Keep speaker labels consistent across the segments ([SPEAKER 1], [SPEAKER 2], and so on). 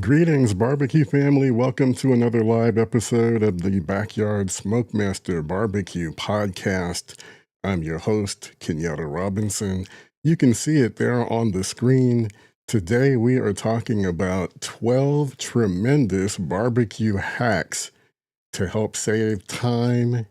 [SPEAKER 1] Greetings, barbecue family. Welcome to another live episode of the Backyard Smokemaster Barbecue Podcast. I'm your host, Kenyatta Robinson. You can see it there on the screen. Today, we are talking about 12 tremendous barbecue hacks to help save time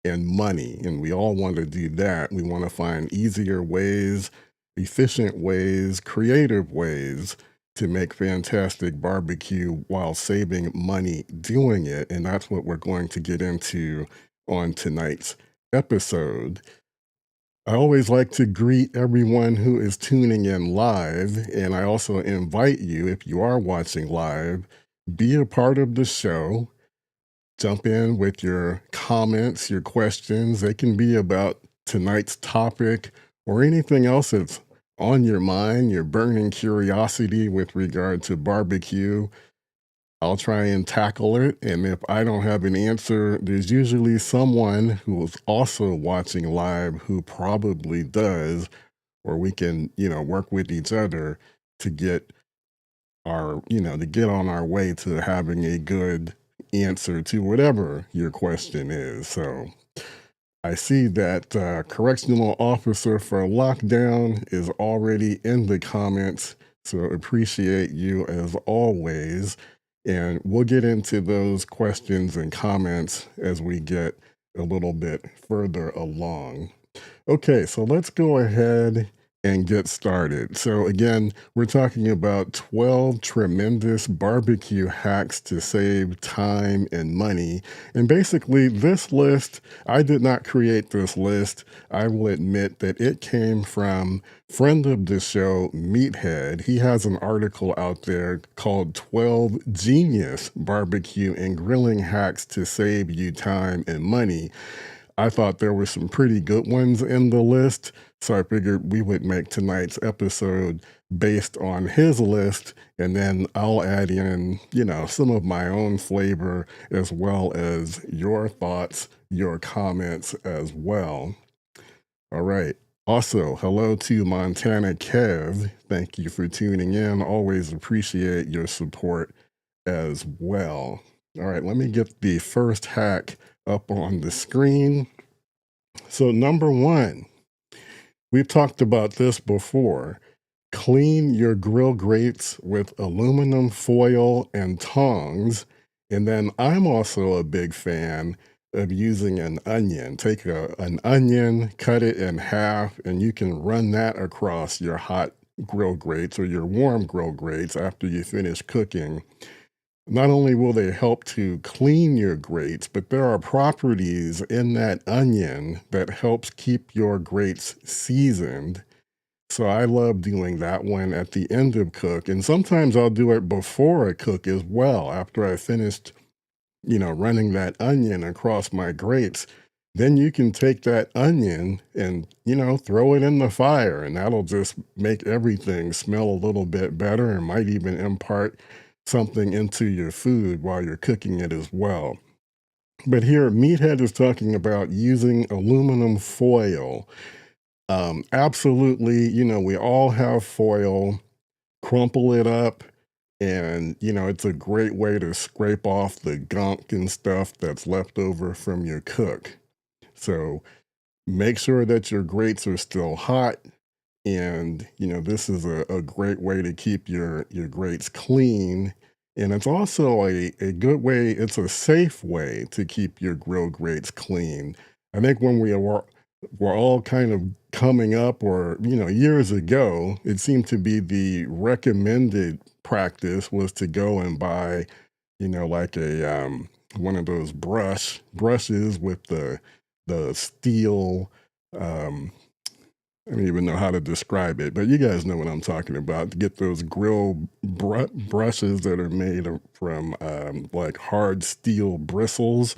[SPEAKER 1] and money. And we all want to do that. We want to find easier ways, efficient ways, creative ways to make fantastic barbecue while saving money doing it. And that's what we're going to get into on tonight's episode. I always like to greet everyone who is tuning in live, and I also invite you, if you are watching live, be a part of the show. Jump in with your comments, your questions. They can be about tonight's topic or anything else that's on your mind, your burning curiosity with regard to barbecue. I'll try and tackle it. And if I don't have an answer, there's usually someone who is also watching live who probably does, or we can, work with each other to get to get on our way to having a good answer to whatever your question is. So I see that correctional officer for lockdown is already in the comments. So appreciate you as always. And we'll get into those questions and comments as we get a little bit further along. Okay, so let's go ahead and get started. So, again, we're talking about 12 tremendous barbecue hacks to save time and money. And basically, this list, I did not create this list. I will admit that it came from friend of the show, Meathead. He has an article out there called 12 Genius Barbecue and Grilling Hacks to Save You Time and Money. I thought there were some pretty good ones in the list, so I figured we would make tonight's episode based on his list, and then I'll add in, some of my own flavor as well as your thoughts, your comments as well. All right. Also, hello to Montana Kev. Thank you for tuning in. Always appreciate your support as well. All right, let me get the first hack up on the screen. So, number one, we've talked about this before. Clean your grill grates with aluminum foil and tongs. And then I'm also a big fan of using an onion. Take an onion, cut it in half, and you can run that across your hot grill grates or your warm grill grates after you finish cooking. Not only will they help to clean your grates, but there are properties in that onion that helps keep your grates seasoned. So I love doing that one at the end of cook. And sometimes I'll do it before I cook as well. After I finished, running that onion across my grates, then you can take that onion and, throw it in the fire. And that'll just make everything smell a little bit better and might even impart something into your food while you're cooking it as well. But here, Meathead is talking about using aluminum foil. Absolutely, we all have foil. Crumple it up, and it's a great way to scrape off the gunk and stuff that's left over from your cook. So make sure that your grates are still hot. And, this is a great way to keep your grates clean. And it's also a good way, it's a safe way to keep your grill grates clean. I think when we're all kind of coming up or, years ago, it seemed to be the recommended practice was to go and buy, like one of those brushes with the steel, I don't even know how to describe it, but you guys know what I'm talking about. To get those grill brushes that are made from like hard steel bristles.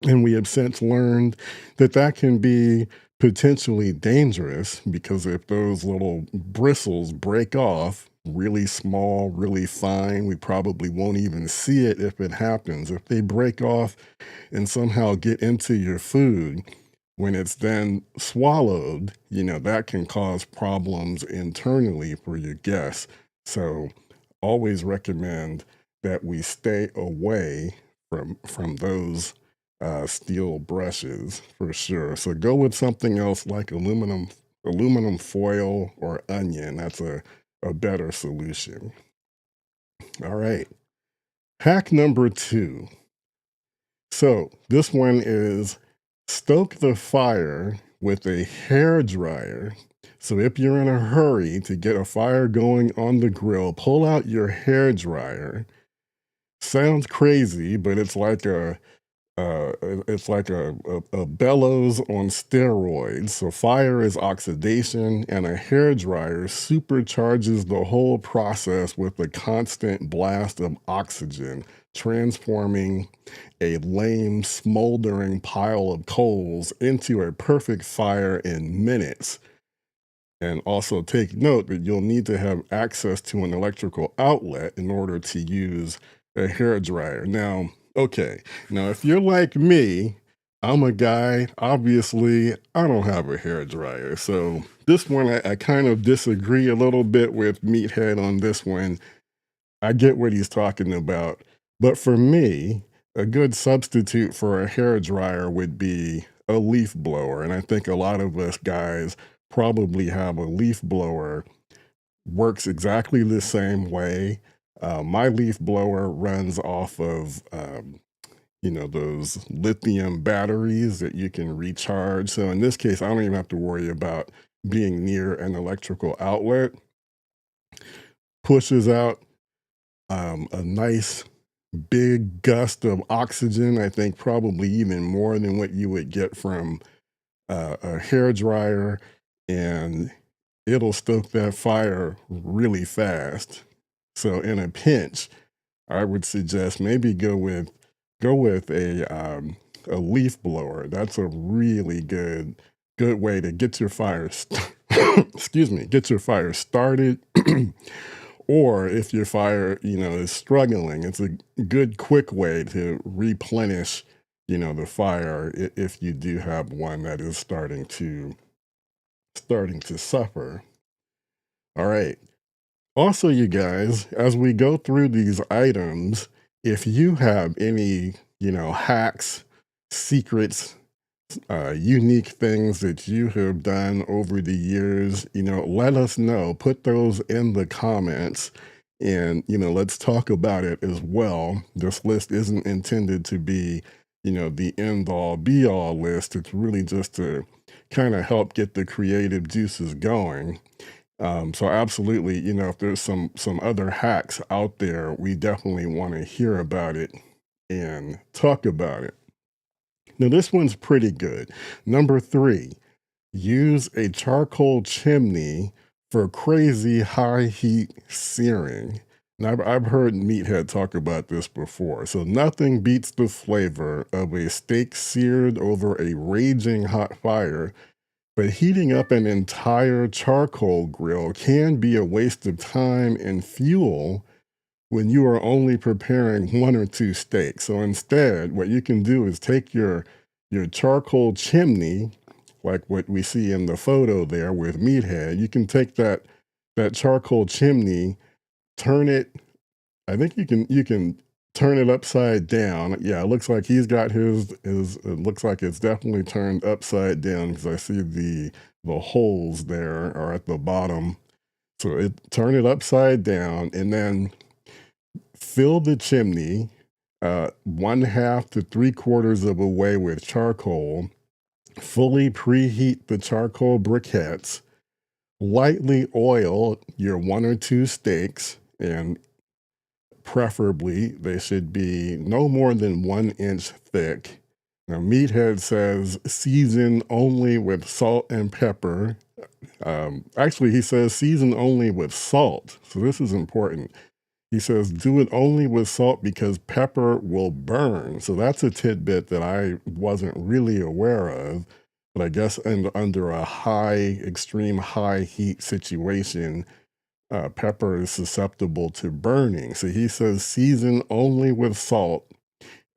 [SPEAKER 1] And we have since learned that that can be potentially dangerous because if those little bristles break off, really small, really fine, we probably won't even see it if it happens. If they break off and somehow get into your food, when it's then swallowed, that can cause problems internally for your guests. So always recommend that we stay away from those steel brushes for sure. So go with something else like aluminum foil or onion. That's a better solution. All right. Hack number two. So this one is stoke the fire with a hair dryer. So if you're in a hurry to get a fire going on the grill, pull out your hair dryer. Sounds crazy, but it's like a bellows on steroids. So fire is oxidation, and a hair dryer supercharges the whole process with a constant blast of oxygen, transforming a lame, smoldering pile of coals into a perfect fire in minutes. And also take note that you'll need to have access to an electrical outlet in order to use a hair dryer. Now, okay, now if you're like me, I'm a guy, obviously, I don't have a hair dryer. So this one, I kind of disagree a little bit with Meathead on this one. I get what he's talking about. But for me, a good substitute for a hair dryer would be a leaf blower. And I think a lot of us guys probably have a leaf blower. Works exactly the same way. My leaf blower runs off of, those lithium batteries that you can recharge. So in this case, I don't even have to worry about being near an electrical outlet. Pushes out a nice big gust of oxygen. I think probably even more than what you would get from a hair dryer, and it'll stoke that fire really fast. So in a pinch, I would suggest maybe go with a leaf blower. That's a really good way to get your fire excuse me, get your fire started. Or if your fire, is struggling, it's a good quick way to replenish, the fire if you do have one that is starting to suffer. All right. Also, you guys, as we go through these items, if you have any, hacks, secrets, unique things that you have done over the years, let us know. Put those in the comments and, let's talk about it as well. This list isn't intended to be, the end all be all list. It's really just to kind of help get the creative juices going. So absolutely, if there's some other hacks out there, we definitely want to hear about it and talk about it. Now, this one's pretty good. Number three, use a charcoal chimney for crazy high heat searing. Now, I've heard Meathead talk about this before. So, nothing beats the flavor of a steak seared over a raging hot fire, but heating up an entire charcoal grill can be a waste of time and fuel when you are only preparing one or two steaks. So instead, what you can do is take your charcoal chimney, like what we see in the photo there with Meathead. You can take that charcoal chimney, turn it. I think you can turn it upside down. Yeah, it looks like he's got his. It looks like it's definitely turned upside down because I see the holes there are at the bottom. So turn it upside down and then fill the chimney one half to three quarters of a way with charcoal. Fully preheat the charcoal briquettes. Lightly oil your one or two steaks, and preferably they should be no more than 1 inch thick. Now, Meathead says season only with salt and pepper. Actually, he says season only with salt. So this is important. He says, do it only with salt because pepper will burn. So that's a tidbit that I wasn't really aware of. But I guess under a extreme high heat situation, pepper is susceptible to burning. So he says, season only with salt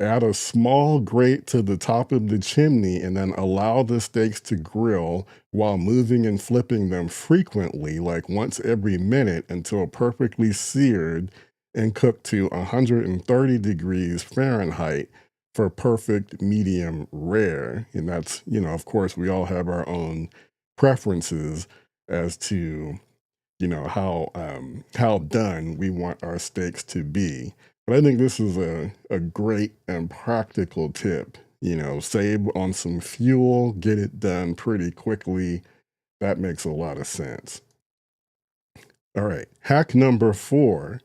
[SPEAKER 1] Add a small grate to the top of the chimney and then allow the steaks to grill while moving and flipping them frequently, like once every minute, until perfectly seared and cooked to 130 degrees Fahrenheit for perfect medium rare. And that's, of course, we all have our own preferences as to how done we want our steaks to be. But I think this is a great and practical tip. Save on some fuel, get it done pretty quickly. That makes a lot of sense. All right, hack number 4.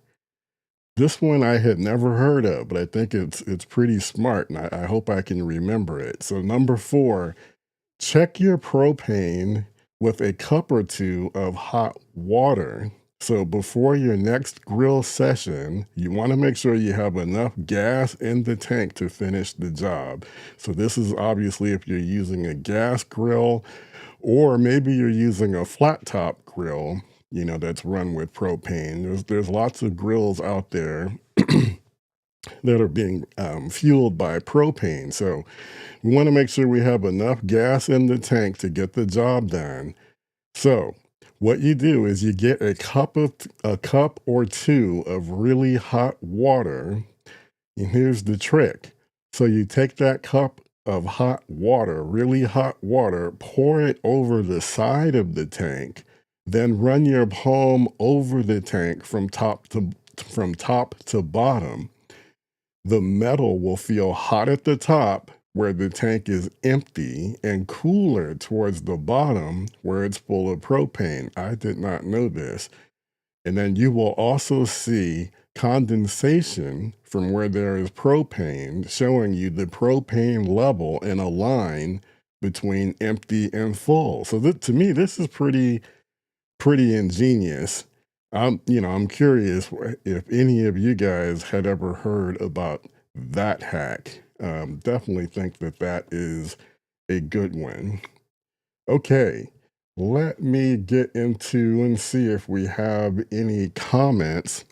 [SPEAKER 1] This one I had never heard of, but I think it's pretty smart, and I hope I can remember it. So number 4, check your propane with a cup or two of hot water. So before your next grill session, you want to make sure you have enough gas in the tank to finish the job. So this is obviously if you're using a gas grill, or maybe you're using a flat top grill, that's run with propane. There's lots of grills out there that are being fueled by propane. So we want to make sure we have enough gas in the tank to get the job done. So what you do is you get a cup or two of really hot water. And here's the trick. So you take that cup of hot water, really hot water, pour it over the side of the tank, then run your palm over the tank from top to bottom. The metal will feel hot at the top where the tank is empty and cooler towards the bottom where it's full of propane. I did not know this. And then you will also see condensation from where there is propane, showing you the propane level in a line between empty and full. So to me, this is pretty ingenious. I'm curious if any of you guys had ever heard about that hack. Definitely think that is a good one. Okay, let me get into and see if we have any comments.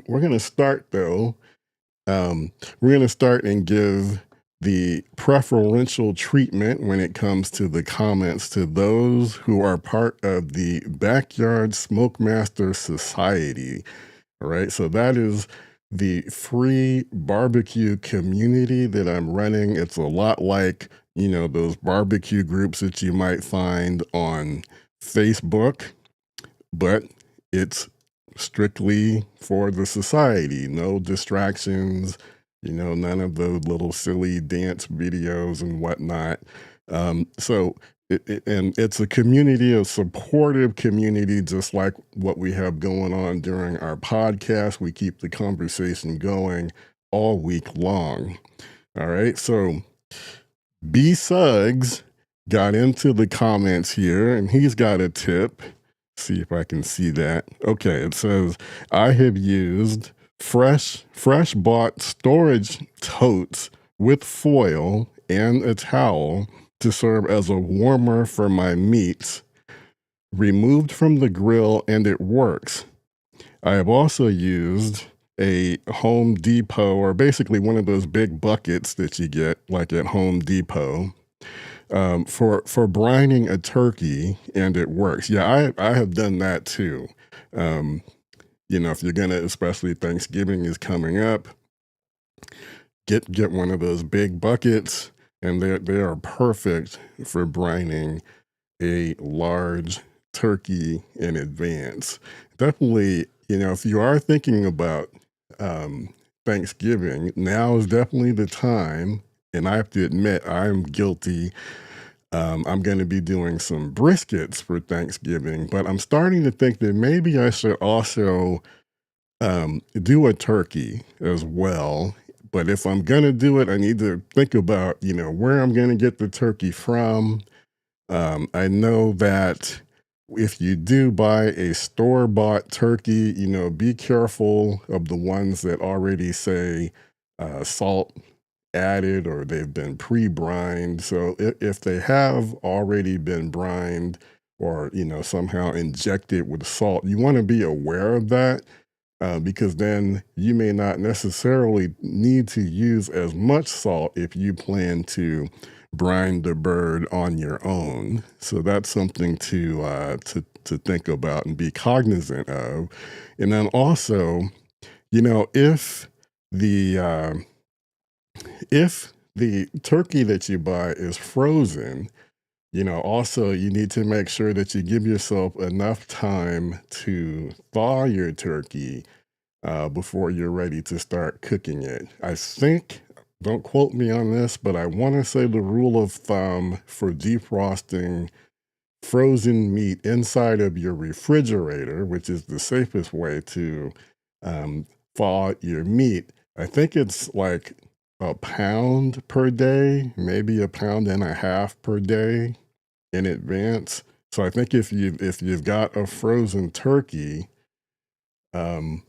[SPEAKER 1] We're going to start though. We're going to start and give the preferential treatment when it comes to the comments to those who are part of the Backyard Smokemaster Society. All right, so that is the free barbecue community that I'm running. It's a lot like, those barbecue groups that you might find on Facebook, but it's strictly for the society. No distractions, none of the little silly dance videos and whatnot. And it's a community, a supportive community, just like what we have going on during our podcast. We keep the conversation going all week long. All right. So B Suggs got into the comments here and he's got a tip. See if I can see that. Okay, it says, I have used fresh bought storage totes with foil and a towel to serve as a warmer for my meats, removed from the grill, and it works. I have also used a Home Depot, or basically one of those big buckets that you get like at Home Depot, for brining a turkey, and it works. Yeah, I have done that too. If you're gonna, especially Thanksgiving is coming up, get one of those big buckets, and they are perfect for brining a large turkey in advance. Definitely, if you are thinking about Thanksgiving, now is definitely the time. And I have to admit, I'm guilty. I'm going to be doing some briskets for Thanksgiving, but I'm starting to think that maybe I should also do a turkey as well. But if I'm going to do it, I need to think about, where I'm going to get the turkey from. I know that if you do buy a store-bought turkey, be careful of the ones that already say salt added or they've been pre-brined. So if they have already been brined or, somehow injected with salt, you want to be aware of that because then you may not necessarily need to use as much salt if you plan to brine the bird on your own. So that's something to think about and be cognizant of. And then also, if the turkey that you buy is frozen, also you need to make sure that you give yourself enough time to thaw your turkey before you're ready to start cooking it. I think, don't quote me on this, but I want to say the rule of thumb for defrosting frozen meat inside of your refrigerator, which is the safest way to um, thaw your meat. I think it's like a pound per day, maybe a pound and a half per day in advance. So I think if you've got a frozen turkey, um,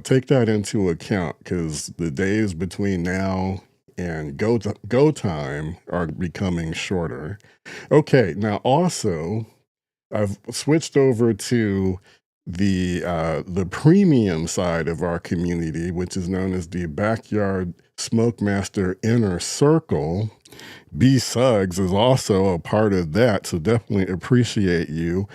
[SPEAKER 1] take that into account because the days between now and go time are becoming shorter. Okay, now also I've switched over to the premium side of our community, which is known as the Backyard Smokemaster Inner Circle. B Suggs is also a part of that, so definitely appreciate you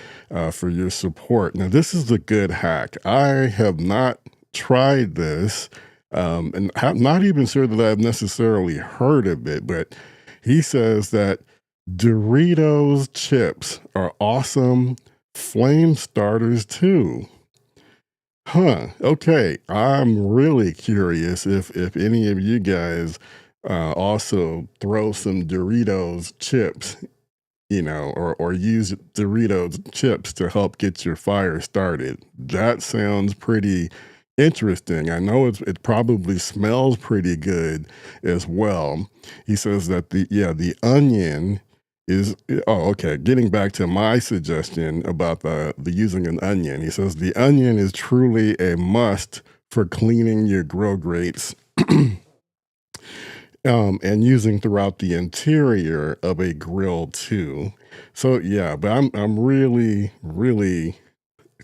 [SPEAKER 1] for your support. Now, this is a good hack. I have not tried this, and I'm not even sure that I've necessarily heard of it, but he says that Doritos chips are awesome flame starters too. Huh. Okay. I'm really curious if any of you guys also throw some Doritos chips, or use Doritos chips to help get your fire started. That sounds pretty interesting. I know it probably smells pretty good as well. He says that the onion is oh, okay. Getting back to my suggestion about the using an onion. He says the onion is truly a must for cleaning your grill grates and using throughout the interior of a grill too. So yeah, but I'm really, really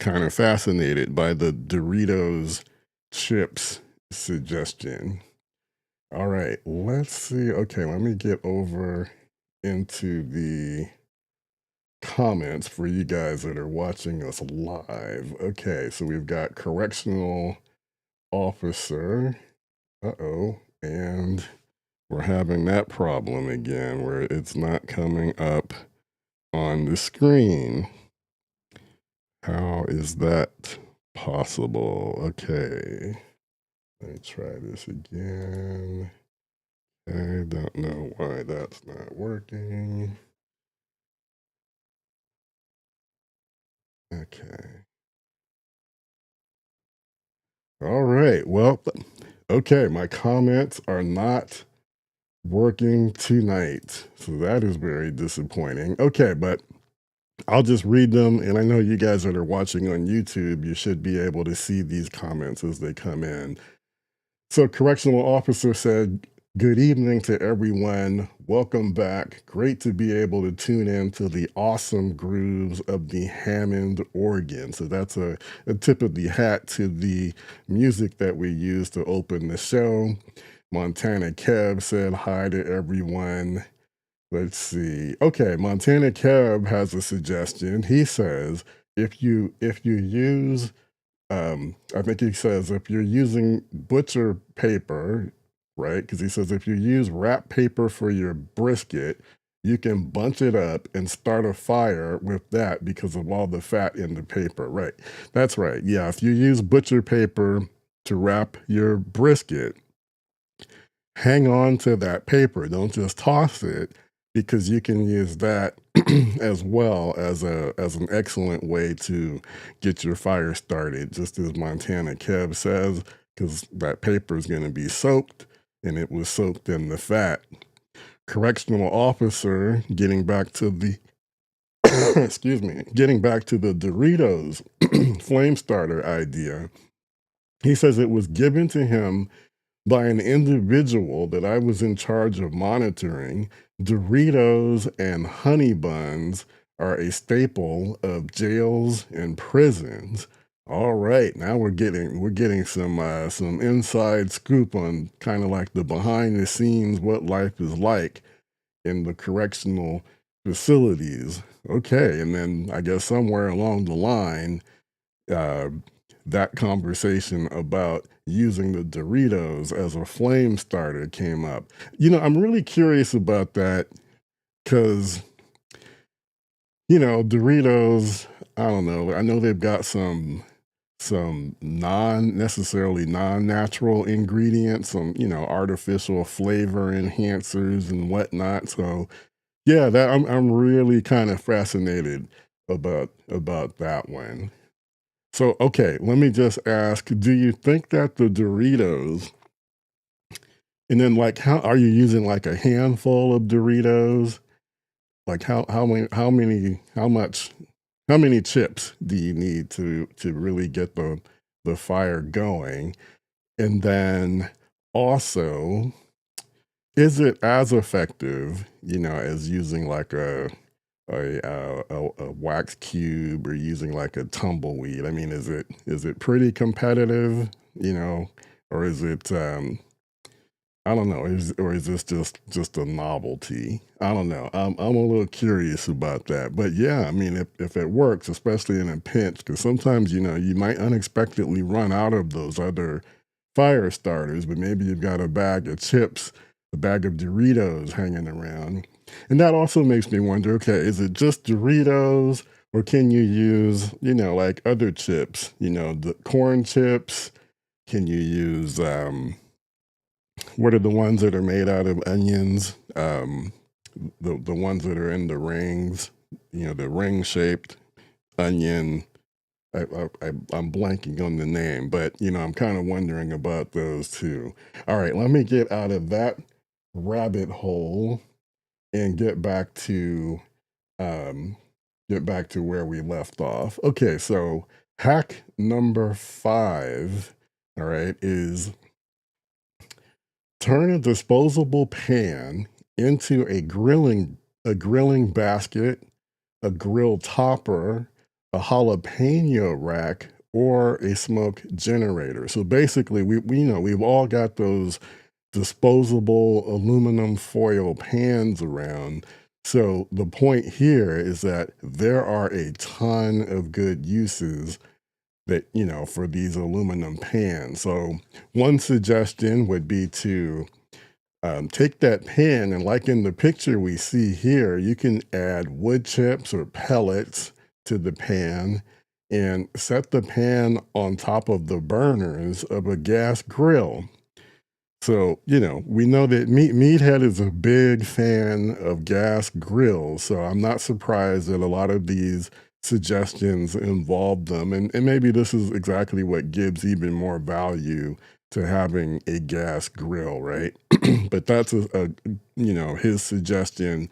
[SPEAKER 1] kind of fascinated by the Doritos chips suggestion. All right, let's see. Okay, let me get over into the comments for you guys that are watching us live. Okay, so we've got correctional officer. Uh-oh. And we're having that problem again where it's not coming up on the screen. How is that possible? Okay. Let me try this again. I don't know why that's not working. Okay. All right. Well, okay. My comments are not working tonight. So that is very disappointing. Okay. But I'll just read them. And I know you guys that are watching on YouTube, you should be able to see these comments as they come in. So, correctional officer said, "Good evening to everyone. Welcome back. Great to be able to tune in to the awesome grooves of the Hammond organ." So, that's a tip of the hat to the music that we use to open the show. Montana Kev said, "Hi to everyone." Let's see. Okay, Montana Kev has a suggestion. He says, if you use I think he says if you're using butcher paper, right? Because he says if you use wrap paper for your brisket, you can bunch it up and start a fire with that because of all the fat in the paper, right? That's right. Yeah, if you use butcher paper to wrap your brisket, hang on to that paper. Don't just toss it because you can use that as well as an excellent way to get your fire started, just as Montana Kev says, because that paper is going to be soaked and it was soaked in the fat. Correctional officer, getting back to the excuse me, getting back to the Doritos flame starter idea. He says it was given to him by an individual that I was in charge of monitoring. Doritos and honey buns are a staple of jails and prisons. All right, now we're getting some inside scoop on kind of like the behind the scenes what life is like in the correctional facilities. Okay, and then I guess somewhere along the line, uh, that conversation about using the Doritos as a flame starter came up. I'm really curious about that because Doritos. I don't know. I know they've got some non necessarily non-natural ingredients, some artificial flavor enhancers and whatnot. So yeah, that I'm really kind of fascinated about that one. So okay, let me just ask, do you think that the Doritos, and then like how are you using like a handful of Doritos? Like how many chips do you need to really get the fire going? And then also, is it as effective, as using like a wax cube or using like a tumbleweed? I mean, is it pretty competitive, you know, or is it I don't know, is this just a novelty? I don't know. I'm a little curious about that. But yeah, I mean, if it works, especially in a pinch, because sometimes you might unexpectedly run out of those other fire starters, but maybe you've got a bag of chips, a bag of Doritos hanging around. And that also makes me wonder, okay, is it just Doritos or can you use, like other chips, the corn chips? Can you use what are the ones that are made out of onions? The ones that are in the rings, the ring shaped onion. I'm blanking on the name, but I'm kind of wondering about those too. All right, let me get out of that rabbit hole and um, get back to where we left off. Okay, so hack number 5, all right, is turn a disposable pan into a grilling basket, a grill topper, a jalapeno rack, or a smoke generator. So basically, we've all got those disposable aluminum foil pans around. So the point here is that there are a ton of good uses that for these aluminum pans. So one suggestion would be to take that pan and, like in the picture we see here, you can add wood chips or pellets to the pan and set the pan on top of the burners of a gas grill. So, we know that Meathead is a big fan of gas grills. So I'm not surprised that a lot of these suggestions involve them. And maybe this is exactly what gives even more value to having a gas grill, right? But that's his suggestion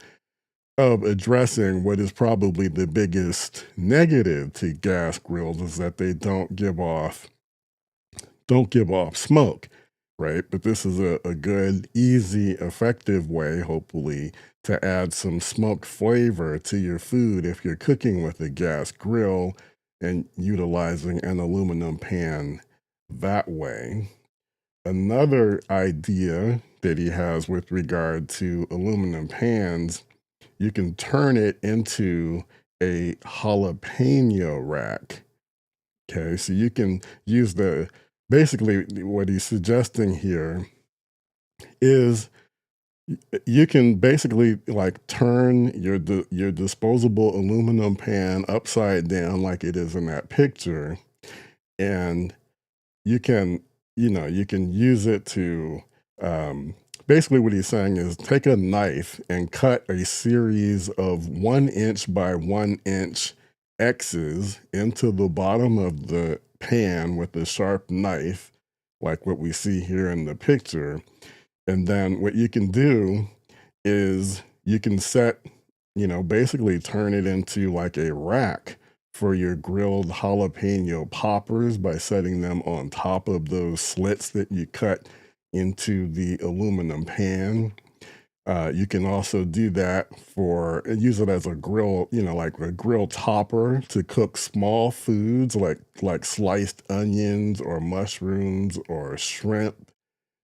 [SPEAKER 1] of addressing what is probably the biggest negative to gas grills is that they don't give off smoke, right? But this is a good, easy, effective way, hopefully, to add some smoke flavor to your food if you're cooking with a gas grill and utilizing an aluminum pan that way. Another idea that he has with regard to aluminum pans, you can turn it into a jalapeno rack. Okay, so you can use basically what he's suggesting here is you can basically like turn your disposable aluminum pan upside down like it is in that picture, and you can you can use it to basically what he's saying is take a knife and cut a series of 1 inch by 1 inch X's into the bottom of the pan with a sharp knife, like what we see here in the picture. And then what you can do is you can basically turn it into like a rack for your grilled jalapeno poppers by setting them on top of those slits that you cut into the aluminum pan. You can also do that for and use it as a grill, like a grill topper to cook small foods like sliced onions or mushrooms or shrimp,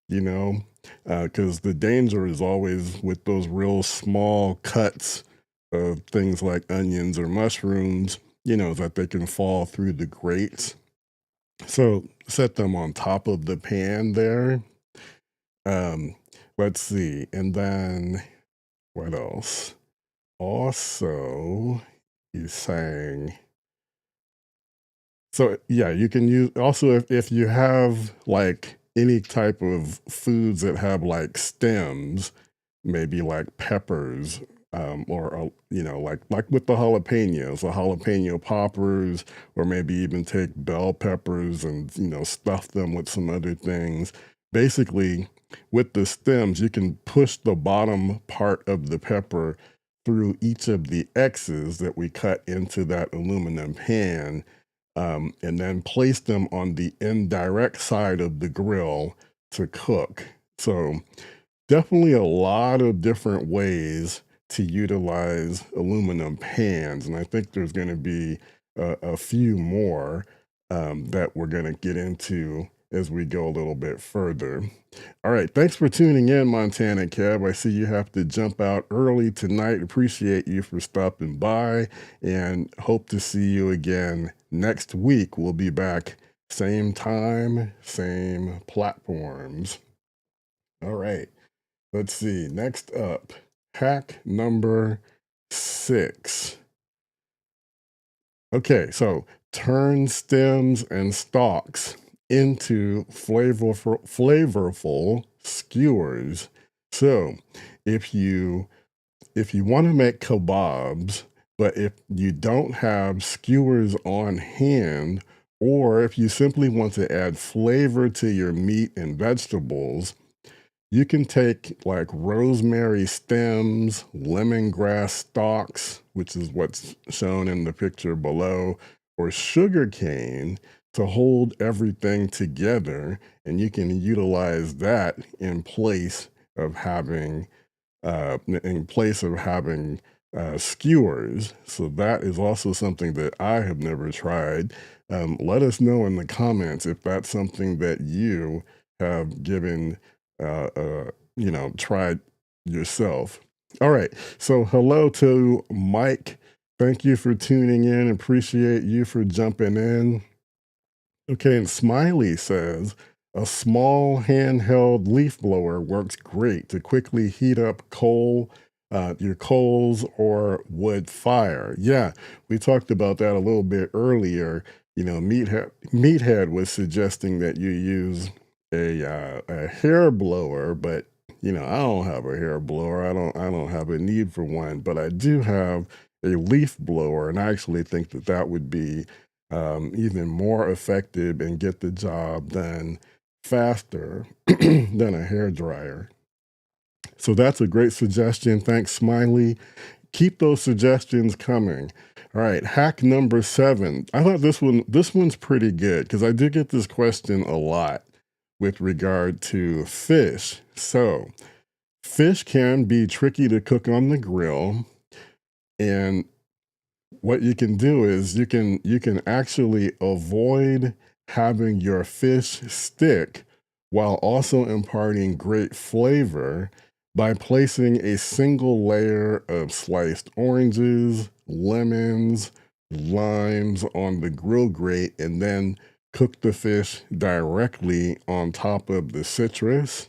[SPEAKER 1] you know, because the danger is always with those real small cuts of things like onions or mushrooms, that they can fall through the grates. So set them on top of the pan there. Um, let's see. And then what else? Also, he's saying, so yeah, you can use also if you have like any type of foods that have like stems, maybe like peppers, or like with the jalapeno poppers, or maybe even take bell peppers and stuff them with some other things. Basically, with the stems, you can push the bottom part of the pepper through each of the X's that we cut into that aluminum pan, and then place them on the indirect side of the grill to cook. So definitely a lot of different ways to utilize aluminum pans, and I think there's going to be a few more that we're going to get into as we go a little bit further. All right, thanks for tuning in, Montana Cab. I see you have to jump out early tonight. Appreciate you for stopping by, and hope to see you again next week. We'll be back same time, same platforms. All right. Let's see. Next up, hack number 6. Okay, so turn stems and stalks into flavorful skewers. So, if you want to make kebabs, but if you don't have skewers on hand, or if you simply want to add flavor to your meat and vegetables, you can take like rosemary stems, lemongrass stalks, which is what's shown in the picture below, or sugar cane to hold everything together. And you can utilize that of having in place of having skewers. So that is also something that I have never tried. Let us know in the comments if that's something that you have given, tried yourself. All right. So hello to Mike. Thank you for tuning in. Appreciate you for jumping in. Okay, and Smiley says a small handheld leaf blower works great to quickly heat up your coals or wood fire. Yeah, we talked about that a little bit earlier. Meathead was suggesting that you use a hair blower, but I don't have a hair blower. I don't have a need for one, but I do have a leaf blower, and I actually think that that would be even more effective and get the job done faster than a hair dryer. So that's a great suggestion. Thanks, Smiley. Keep those suggestions coming. All right, hack number 7. I thought this one's pretty good because I do get this question a lot with regard to fish. So fish can be tricky to cook on the grill, and what you can do is you can actually avoid having your fish stick while also imparting great flavor by placing a single layer of sliced oranges, lemons, limes on the grill grate, and then cook the fish directly on top of the citrus.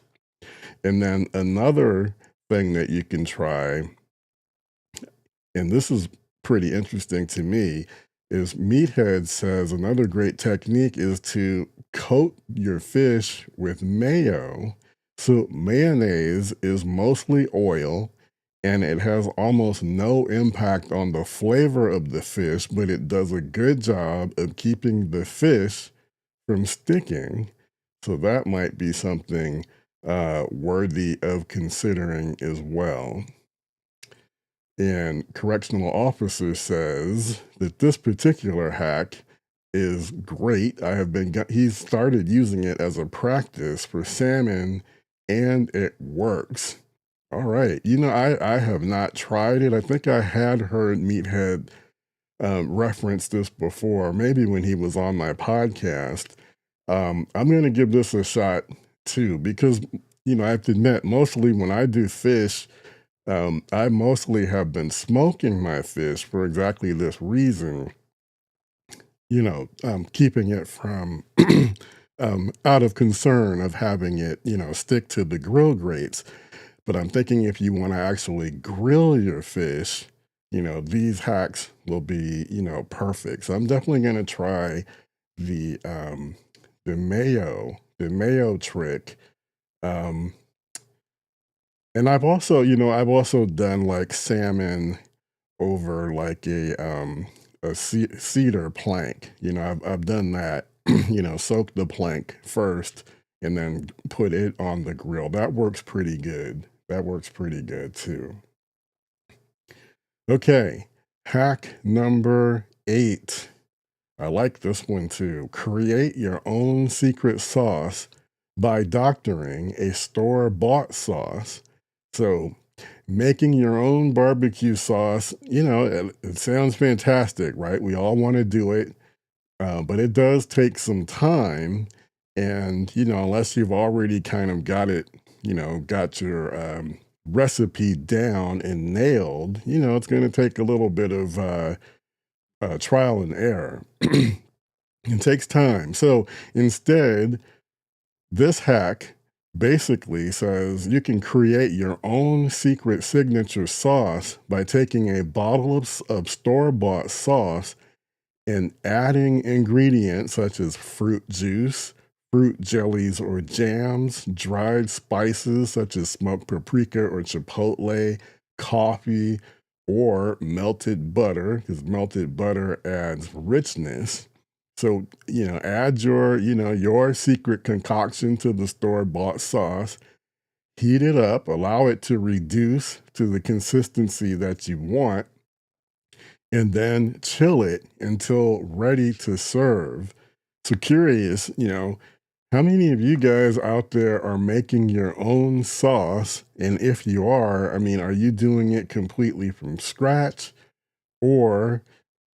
[SPEAKER 1] And then another thing that you can try, and this is pretty interesting to me, is Meathead says another great technique is to coat your fish with mayo. So mayonnaise is mostly oil and it has almost no impact on the flavor of the fish, but it does a good job of keeping the fish from sticking. So that might be something worthy of considering as well. And correctional officer says that this particular hack is great. He's started using it as a practice for salmon and it works. All right. I have not tried it. I think I had heard Meathead reference this before, maybe when he was on my podcast. I'm going to give this a shot too, because, I have to admit, mostly when I do fish, I mostly have been smoking my fish for exactly this reason, keeping it from out of concern of having it, stick to the grill grates. But I'm thinking if you want to actually grill your fish, these hacks will be, perfect. So I'm definitely going to try the um, the mayo trick. Um, and I've also done like salmon over like a cedar plank. I've done that. Soak the plank first and then put it on the grill. That works pretty good. That works pretty good too. Okay, hack number 8. I like this one too. Create your own secret sauce by doctoring a store-bought sauce. So, making your own barbecue sauce, it sounds fantastic, right? We all want to do it, but it does take some time. And, unless you've already kind of got it, got your recipe down and nailed, it's going to take a little bit of trial and error. It takes time. So instead, this hack basically says you can create your own secret signature sauce by taking a bottle of store bought sauce and adding ingredients such as fruit juice, fruit jellies or jams, dried spices such as smoked paprika or chipotle, coffee, or melted butter, because melted butter adds richness. So, add your secret concoction to the store-bought sauce, heat it up, allow it to reduce to the consistency that you want, and then chill it until ready to serve. So curious, how many of you guys out there are making your own sauce? And if you are, I mean, are you doing it completely from scratch, or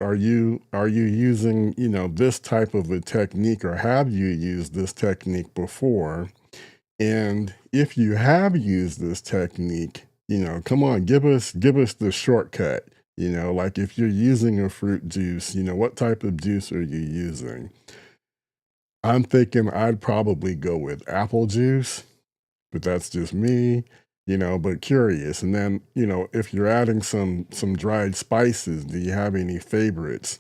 [SPEAKER 1] are you using, this type of a technique, or have you used this technique before? And if you have used this technique, come on, give us the shortcut. Like if you're using a fruit juice, what type of juice are you using? I'm thinking I'd probably go with apple juice, but that's just me, but curious. And then, if you're adding some dried spices, do you have any favorites?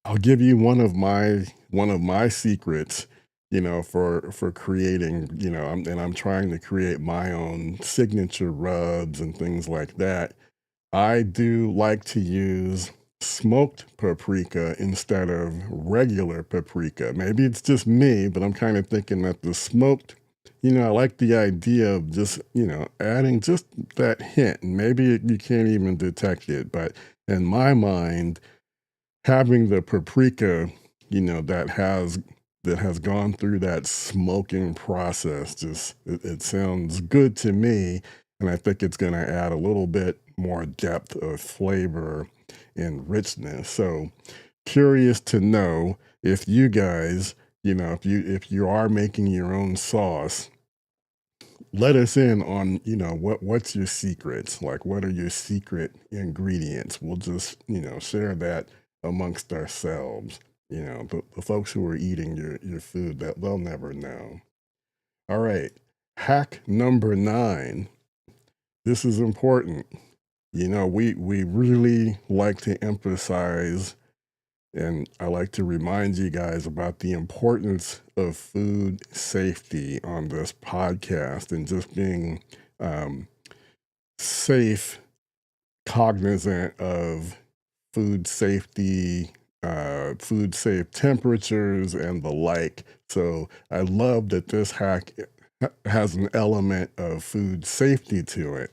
[SPEAKER 1] I'll give you one of my secrets, for creating, and I'm trying to create my own signature rubs and things like that. I do like to use smoked paprika instead of regular paprika. Maybe it's just me, but I'm kind of thinking that the smoked, I like the idea of just, adding just that hint. And maybe you can't even detect it, but in my mind, having the paprika, that has gone through that smoking process, just it sounds good to me, and I think it's going to add a little bit more depth of flavor and richness. So curious to know if you guys, if you are making your own sauce, let us in on, what's your secrets, like what are your secret ingredients. We'll just, share that amongst ourselves. The folks who are eating your food, that they'll never know. All right, hack number 9. This is important. We really like to emphasize, and I like to remind you guys about the importance of food safety on this podcast, and just being um, safe, cognizant of food safety, food safe temperatures, and the like. So I love that this hack has an element of food safety to it.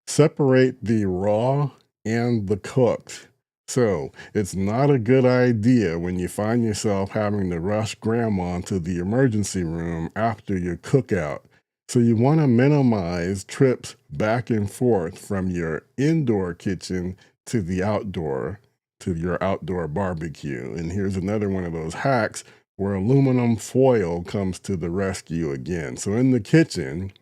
[SPEAKER 1] Separate the raw and the cooked. So it's not a good idea when you find yourself having to rush grandma to the emergency room after your cookout. So you want to minimize trips back and forth from your indoor kitchen to the outdoor, to your outdoor barbecue. And here's another one of those hacks where aluminum foil comes to the rescue again. So in the kitchen,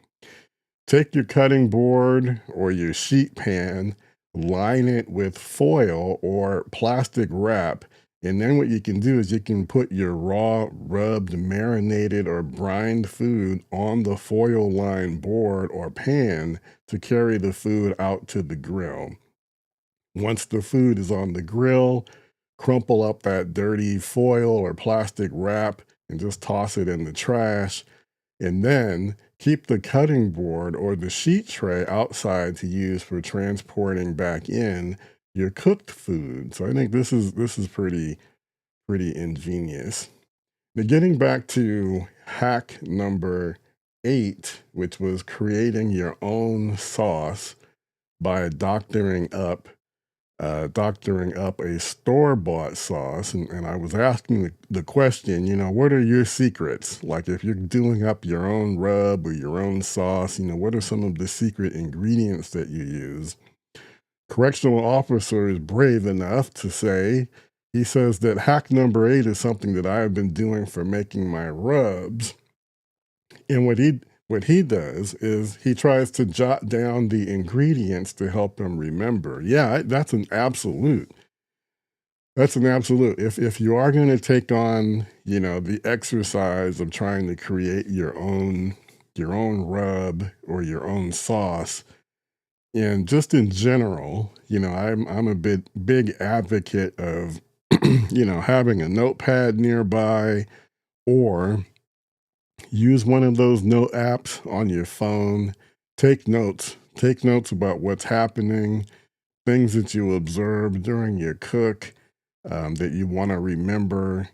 [SPEAKER 1] take your cutting board or your sheet pan, line it with foil or plastic wrap, and then what you can do is you can put your raw, rubbed, marinated, or brined food on the foil lined board or pan to carry the food out to the grill. Once the food is on the grill, crumple up that dirty foil or plastic wrap and just toss it in the trash, and then keep the cutting board or the sheet tray outside to use for transporting back in your cooked food. So I think this is pretty ingenious. Now getting back to hack number 8, which was creating your own sauce by doctoring up a store-bought sauce, and I was asking the question, what are your secrets? Like if you're doing up your own rub or your own sauce, what are some of the secret ingredients that you use? Correctional officer is brave enough to say, he says that hack number 8 is something that I have been doing for making my rubs. And what he does is he tries to jot down the ingredients to help him remember. Yeah, that's an absolute. That's an absolute. If you are going to take on, the exercise of trying to create your own rub or your own sauce, and just in general, I'm a big advocate of having a notepad nearby, or use one of those note apps on your phone. Take notes. Take notes about what's happening, things that you observe during your cook, that you want to remember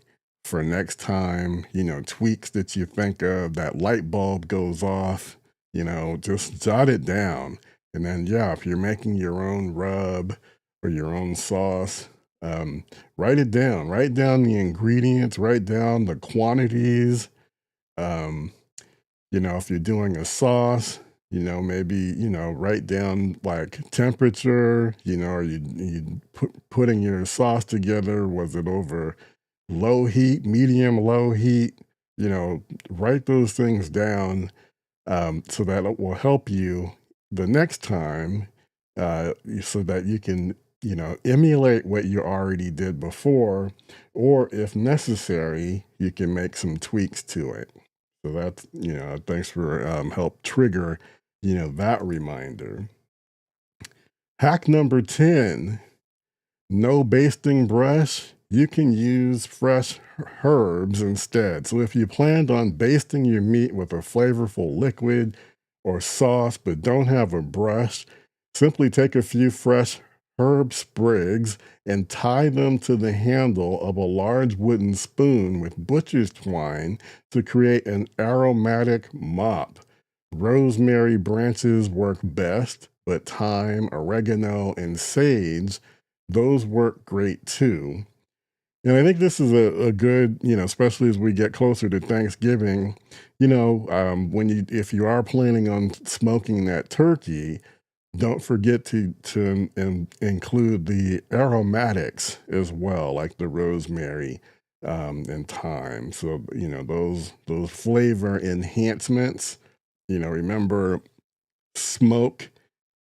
[SPEAKER 1] for next time, tweaks that you think of, that light bulb goes off, just jot it down. And then, yeah, if you're making your own rub or your own sauce, write it down. Write down the ingredients, write down the quantities. Um, if you're doing a sauce, maybe, write down like temperature, are you putting your sauce together? Was it over low heat, medium, low heat? Write those things down, so that it will help you the next time, so that you can, emulate what you already did before, or if necessary, you can make some tweaks to it. So that's, thanks for help trigger, that reminder. Hack number 10, no basting brush. You can use fresh herbs instead. So if you planned on basting your meat with a flavorful liquid or sauce but don't have a brush, simply take a few fresh herb sprigs and tie them to the handle of a large wooden spoon with butcher's twine to create an aromatic mop. Rosemary branches work best, but thyme, oregano, and sage, those work great too. And I think this is a good, especially as we get closer to Thanksgiving, if you are planning on smoking that turkey, don't forget to include the aromatics as well, like the rosemary, and thyme. So those flavor enhancements. Remember smoke,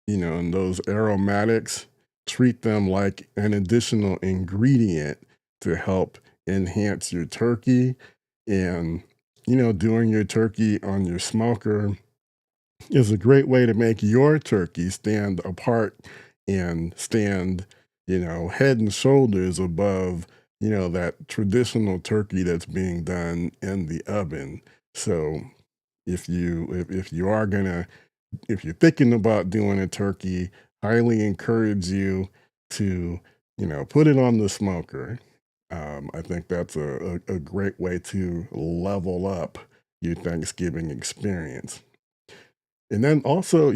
[SPEAKER 1] and those aromatics. Treat them like an additional ingredient to help enhance your turkey. And doing your turkey on your smoker is a great way to make your turkey stand apart and stand, head and shoulders above, that traditional turkey that's being done in the oven. So if you are gonna, if you're thinking about doing a turkey, highly encourage you to, put it on the smoker. I think that's a great way to level up your Thanksgiving experience. And then also,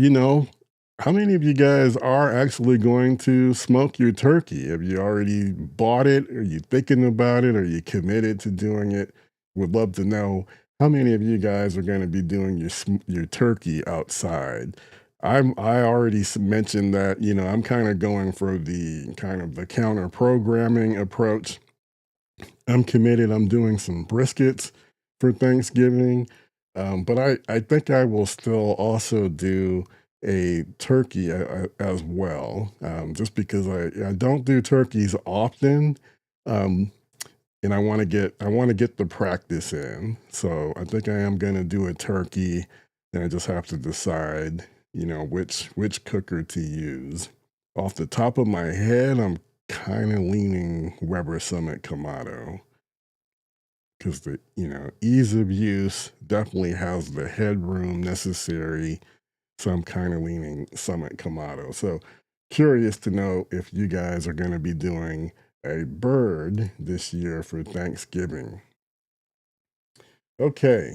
[SPEAKER 1] how many of you guys are actually going to smoke your turkey? Have you already bought it? Are you thinking about it? Are you committed to doing it? Would love to know how many of you guys are going to be doing your turkey outside? I already mentioned that, I'm kind of going for the kind of the counter programming approach. I'm committed. I'm doing some briskets for Thanksgiving, but I think I will still also do a turkey as well, just because I don't do turkeys often, um, and I want to get the practice in. So I think I am going to do a turkey, and I just have to decide, which cooker to use. Off the top of my head, I'm kind of leaning Weber Summit Kamado because the ease of use definitely has the headroom necessary. So I'm kind of leaning Summit Kamado. So curious to know if you guys are going to be doing a bird this year for Thanksgiving. Okay,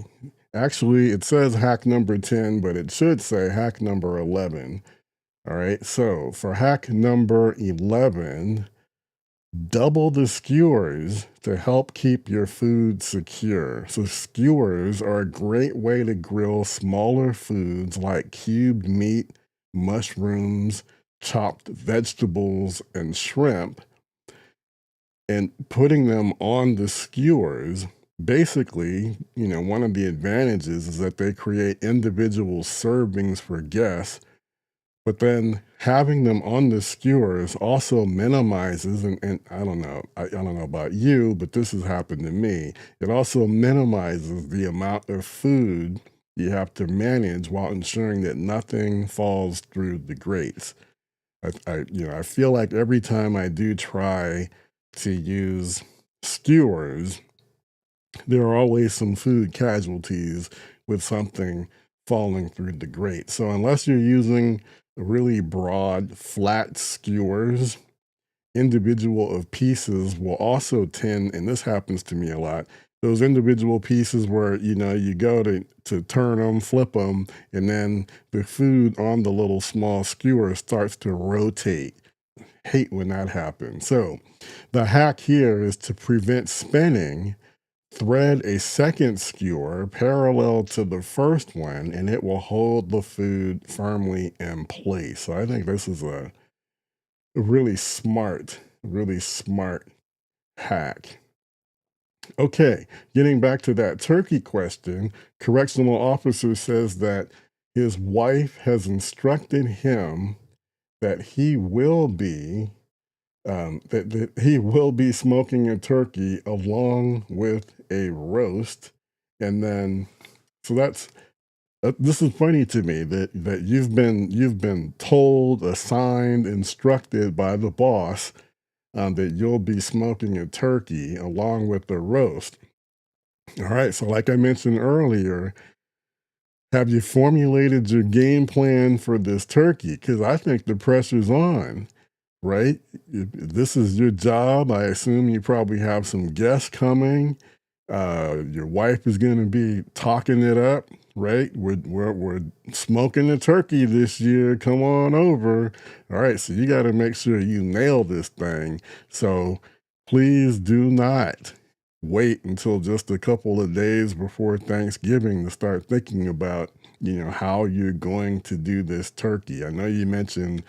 [SPEAKER 1] actually it says hack number 10, but it should say hack number 11. All right, so for hack number 11, double the skewers to help keep your food secure. So, skewers are a great way to grill smaller foods like cubed meat, mushrooms, chopped vegetables, and shrimp. And putting them on the skewers, basically, one of the advantages is that they create individual servings for guests, but then having them on the skewers also minimizes, and I don't know about you, but this has happened to me. It also minimizes the amount of food you have to manage while ensuring that nothing falls through the grates. I feel like every time I do try to use skewers, there are always some food casualties with something falling through the grate. So unless you're using really broad, flat skewers, individual of pieces will also tend, and this happens to me a lot. Those individual pieces where you go to turn them, flip them, and then the food on the little small skewer starts to rotate. Hate when that happens. So the hack here is to prevent spinning. Thread a second skewer parallel to the first one, and it will hold the food firmly in place. So I think this is a really smart hack. Okay, getting back to that turkey question, correctional officer says that his wife has instructed him that he will be smoking a turkey along with a roast, and then so that's this is funny to me that you've been told, assigned, instructed by the boss, that you'll be smoking a turkey along with the roast. All right, so like I mentioned earlier, have you formulated your game plan for this turkey? Because I think the pressure's on, right? If this is your job, I assume you probably have some guests coming. Your wife is going to be talking it up, right? We're smoking a turkey this year. Come on over. All right, so you got to make sure you nail this thing. So please do not wait until just a couple of days before Thanksgiving to start thinking about, how you're going to do this turkey. I know you mentioned,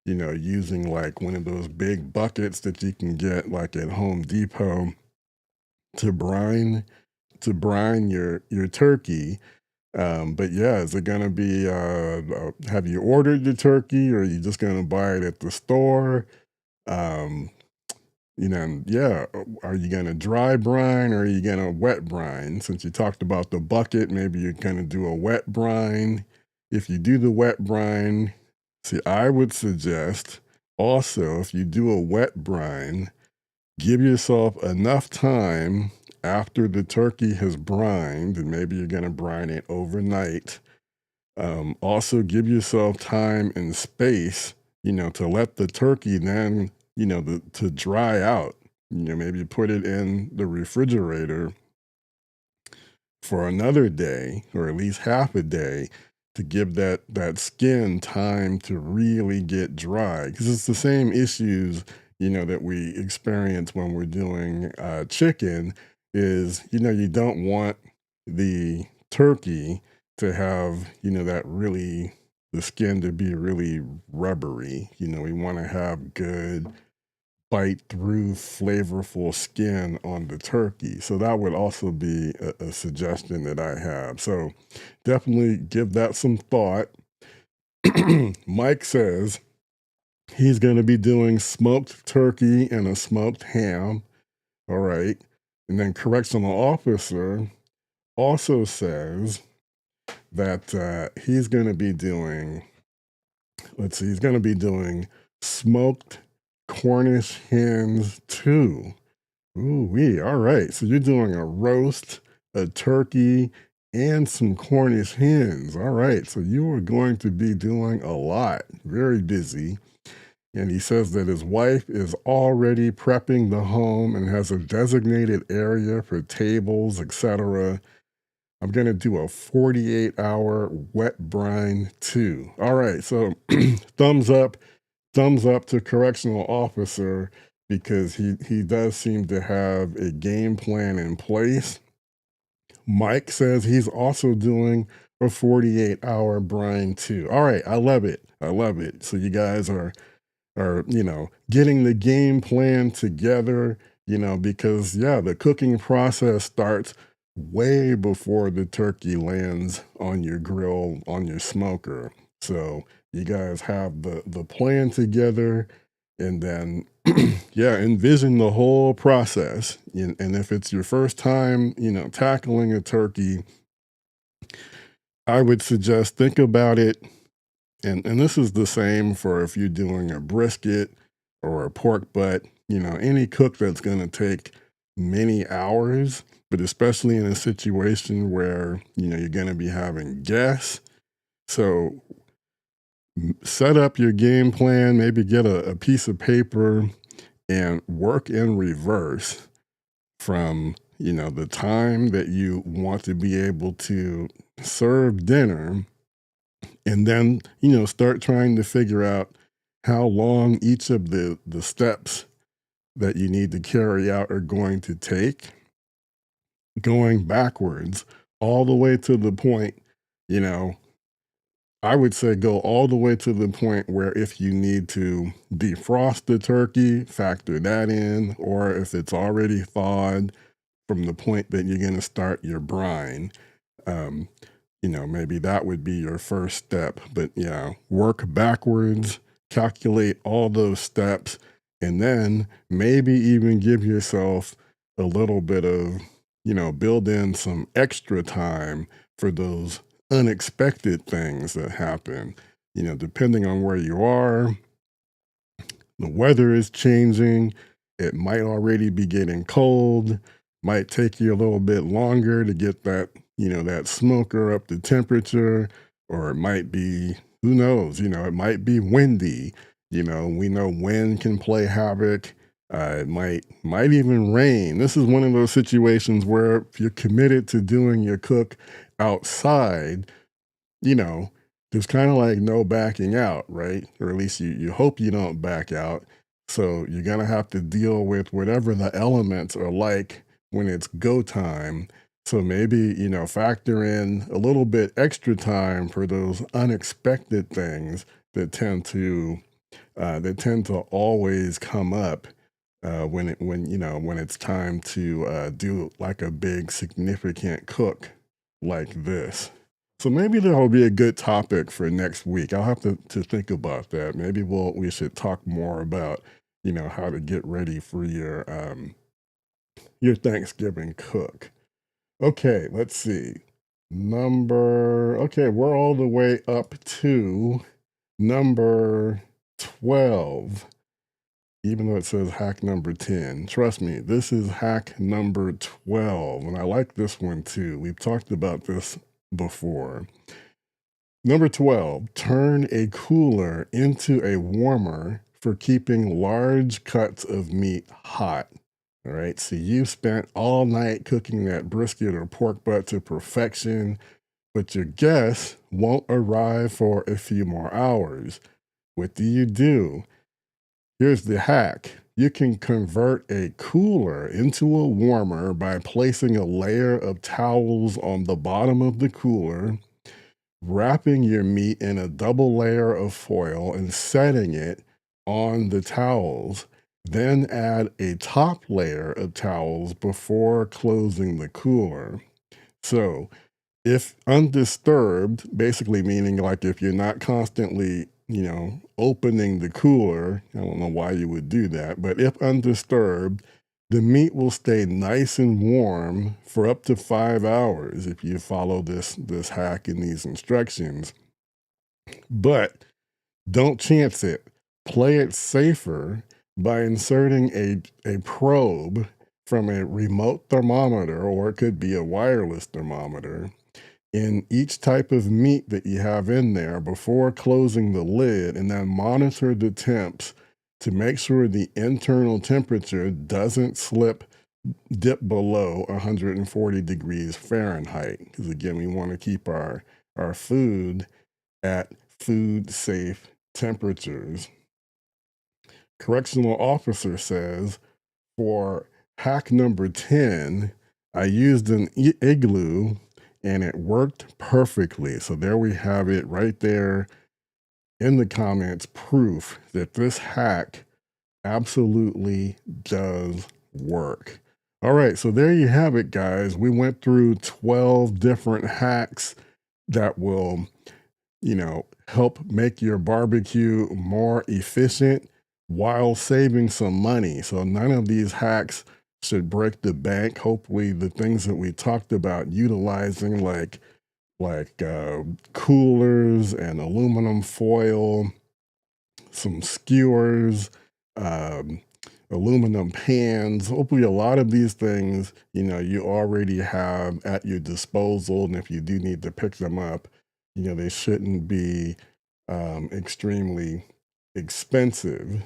[SPEAKER 1] using like one of those big buckets that you can get like at Home Depot to brine your turkey. But yeah, is it gonna be have you ordered the turkey or are you just gonna buy it at the store? Um, yeah, are you gonna dry brine or are you gonna wet brine? Since you talked about the bucket, maybe you're gonna do a wet brine. If you do the wet brine, see, I would suggest also if you do a wet brine, give yourself enough time after the turkey has brined, and maybe you're gonna brine it overnight. Also, give yourself time and space, to let the turkey then, to dry out. Maybe put it in the refrigerator for another day or at least half a day to give that skin time to really get dry because it's the same issues that we experience when we're doing chicken is you don't want the turkey to have, that really, the skin to be really rubbery. We want to have good bite through flavorful skin on the turkey. So that would also be a suggestion that I have. So definitely give that some thought. Mike says he's going to be doing smoked turkey and a smoked ham. All right. And then correctional officer also says that he's going to be doing, let's see, he's going to be doing smoked Cornish hens too. Ooh wee. All right. So you're doing a roast, a turkey, and some Cornish hens. All right. So you are going to be doing a lot. Very busy. And he says that his wife is already prepping the home and has a designated area for tables, etc. I'm going to do a 48-hour wet brine too. All right. So thumbs up, thumbs up to correctional officer because he does seem to have a game plan in place. Mike says he's also doing a 48-hour brine too. All right, I love it. I love it. So you guys are getting the game plan together, because yeah, the cooking process starts way before the turkey lands on your grill, on your smoker. So you guys have the plan together, and then yeah, envision the whole process. And if it's your first time, tackling a turkey, I would suggest think about it. And this is the same for if you're doing a brisket or a pork butt, any cook that's going to take many hours, but especially in a situation where, you're going to be having guests. So set up your game plan, maybe get a piece of paper and work in reverse from, the time that you want to be able to serve dinner, and then start trying to figure out how long each of the steps that you need to carry out are going to take, going backwards all the way to the point, you know I would say go all the way to the point where if you need to defrost the turkey, factor that in, or if it's already thawed from the point that you're going to start your brine. um, maybe that would be your first step. But yeah, work backwards, calculate all those steps, and then maybe even give yourself a little bit of, build in some extra time for those unexpected things that happen. Depending on where you are, the weather is changing. It might already be getting cold. Might take you a little bit longer to get that smoker up to temperature, or it might be, who knows, it might be windy. We know wind can play havoc. It might even rain. This is one of those situations where if you're committed to doing your cook outside, you know, there's kind of like no backing out, right? Or at least you hope you don't back out. So you're going to have to deal with whatever the elements are like when it's go time. So maybe, factor in a little bit extra time for those unexpected things that tend to always come up when it's time to do like a big significant cook like this. So maybe that'll be a good topic for next week. I'll have to think about that. Maybe we should talk more about, how to get ready for your Thanksgiving cook. Okay, let's see. Okay, we're all the way up to number 12, even though it says hack number 10. Trust me, this is hack number 12, and I like this one too. We've talked about this before. Number 12, turn a cooler into a warmer for keeping large cuts of meat hot. All right, so you spent all night cooking that brisket or pork butt to perfection, but your guests won't arrive for a few more hours. What do? Here's the hack. You can convert a cooler into a warmer by placing a layer of towels on the bottom of the cooler, wrapping your meat in a double layer of foil and setting it on the towels. Then add a top layer of towels before closing the cooler. So, if undisturbed, basically meaning like if you're not constantly, opening the cooler, I don't know why you would do that, but if undisturbed, the meat will stay nice and warm for up to 5 hours if you follow this hack and these instructions. But don't chance it. Play it safer by inserting a probe from a remote thermometer, or it could be a wireless thermometer, in each type of meat that you have in there before closing the lid, and then monitor the temps to make sure the internal temperature doesn't dip below 140 degrees Fahrenheit. Because again, we want to keep our food at food safe temperatures. Correctional officer says, for hack number 10, I used an igloo and it worked perfectly. So there we have it right there in the comments, proof that this hack absolutely does work. All right, so there you have it, guys. We went through 12 different hacks that will, help make your barbecue more efficient while saving some money. So none of these hacks should break the bank. Hopefully, the things that we talked about utilizing, like coolers and aluminum foil, some skewers, um, aluminum pans. Hopefully, a lot of these things, you already have at your disposal. And if you do need to pick them up, they shouldn't be extremely expensive.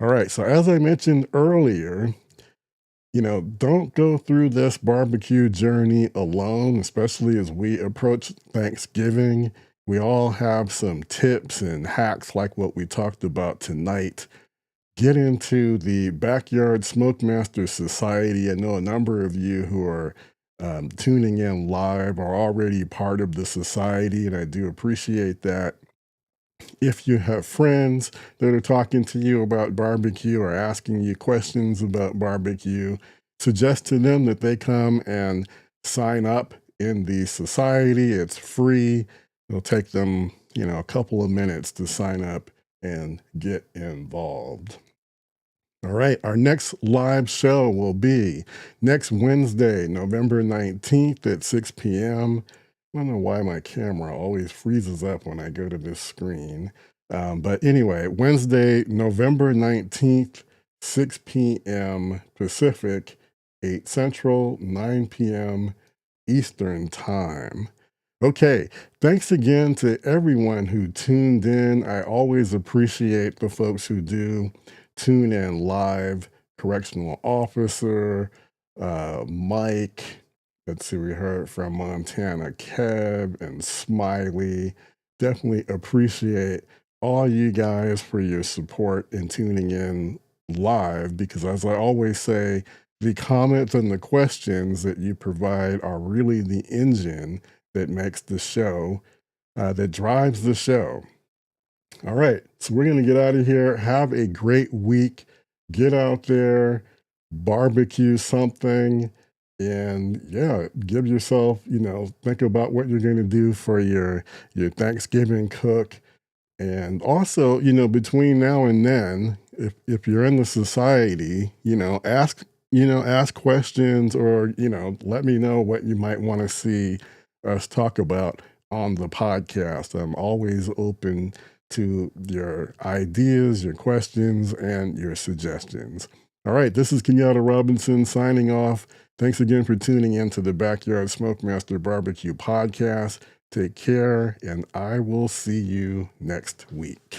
[SPEAKER 1] All right. So, as I mentioned earlier, don't go through this barbecue journey alone, especially as we approach Thanksgiving. We all have some tips and hacks like what we talked about tonight. Get into the Backyard Smokemaster Society. I know a number of you who are tuning in live are already part of the society, and I do appreciate that. If you have friends that are talking to you about barbecue or asking you questions about barbecue, suggest to them that they come and sign up in the society. It's free. It'll take them, a couple of minutes to sign up and get involved. All right, our next live show will be next Wednesday, November 19th at 6 p.m. I don't know why my camera always freezes up when I go to this screen. But anyway, Wednesday, November 19th, 6 p.m. Pacific, 8 Central, 9 p.m. Eastern Time. Okay, thanks again to everyone who tuned in. I always appreciate the folks who do tune in live. Correctional officer, Mike. Let's see, we heard from Montana, Kev and Smiley. Definitely appreciate all you guys for your support and tuning in live, because as I always say, the comments and the questions that you provide are really the engine that makes the show, that drives the show. All right, so we're going to get out of here. Have a great week. Get out there, barbecue something, and yeah, give yourself, think about what you're going to do for your Thanksgiving cook. And also, between now and then, if you're in the society, ask questions, or, let me know what you might want to see us talk about on the podcast. I'm always open to your ideas, your questions, and your suggestions. All right, this is Kenyatta Robinson signing off. Thanks again for tuning in to the Backyard Smokemaster Barbecue Podcast. Take care, and I will see you next week.